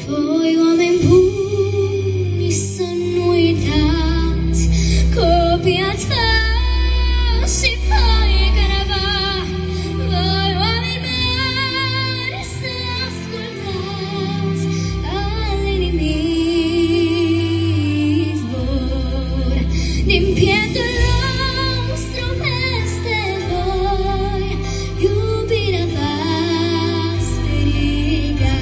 Voi oameni buni să nu uitați copia ta și fiecare voi oameni mari să ascultați al inimii zbor din pieptul nostru peste voi iubirea va striga.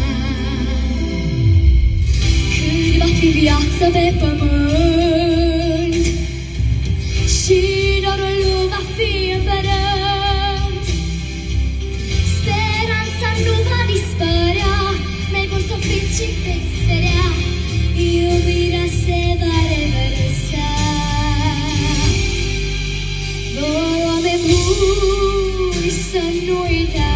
Cât va fi viață pe pământ și dorul lui va fi împărânt, speranța nu va dispărea, mai bun să fiți și veți vedea, iubirea se va revărsa. Voi oameni buni să nu uitați